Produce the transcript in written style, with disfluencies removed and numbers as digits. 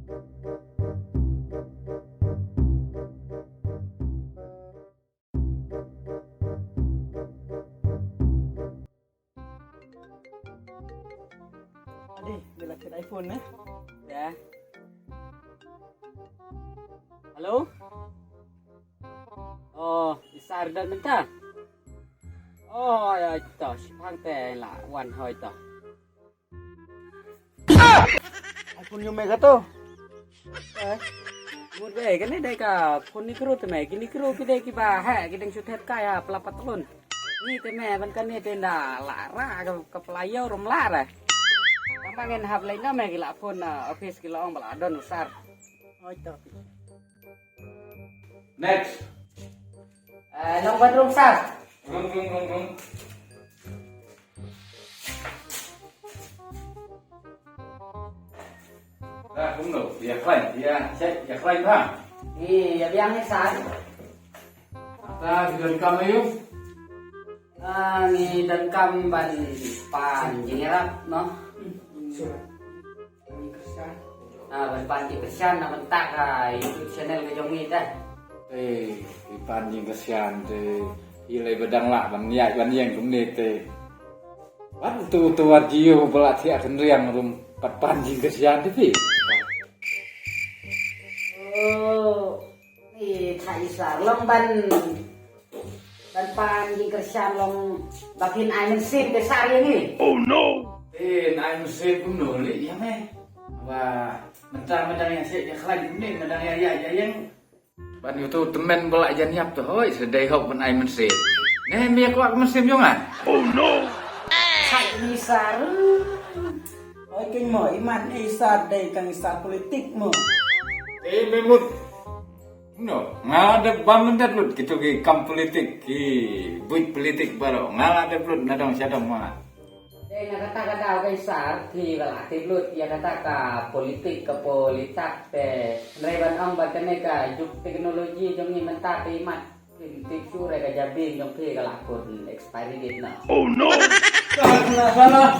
Adik, bila ke iPhone eh? Ya. Halo? Oh, isar dan mentah. Oh, ya itu, si pangte lah, wan hoi to. iPhone yung mega to. Eh, mut deh, kan deh ka, phone ni kru teme, kini kru kita kiba, ha, kita sudah kaya pelapat telun. Ni teme, ban kan ni tenda lara ke pelayo rom lara. Kamangin hab lain na me gila phone office gila ong bala don usar. Oh, ito. Next. Long bedroom sar. Rung. Dah, cũng đủ. Việc lành thì chạy việc lành ha. Ni ya biang ni sar. Ta thì gần cầm yêu. Ni dan kam ban pan jingerap no. Ban pan di kesan na bentak YouTube channel ke jongi dah. Cái pan nhìn kasihan thì ilai bedang lah ban yang cũng nê tê. Bắt tu warjiu belat thì akan riang rum pat pan nhìn kasihan thì. Oh, ni thai sar long ban pan di kesan long bakin aimen sim ke sar ni. Oh no. Nai musim cũng nổi lệ ya meh. Và medang yang sik ya klan cũng nê medang ya yang ban itu temen belak jan yap tu hoi sedai hok ban ai musim. Neh mia kuat musim yo ngan. Oh no. Thai ni sar. Ôi, kinh mở iman isar đây kang isar politik mo. Memut. No, ngada bamundat lut gitu ki kam politik ki buit politik baro. Ngada lut nadong sadong ma. Dai na kata ka daw kay sar thì gala tiblut ya kata ka politik ke politak te reban ang ba kene ka juk teknologi jong ni menta pe mat tik sure ka jabin jong pe gala kon expiry date na. Oh no. Sana.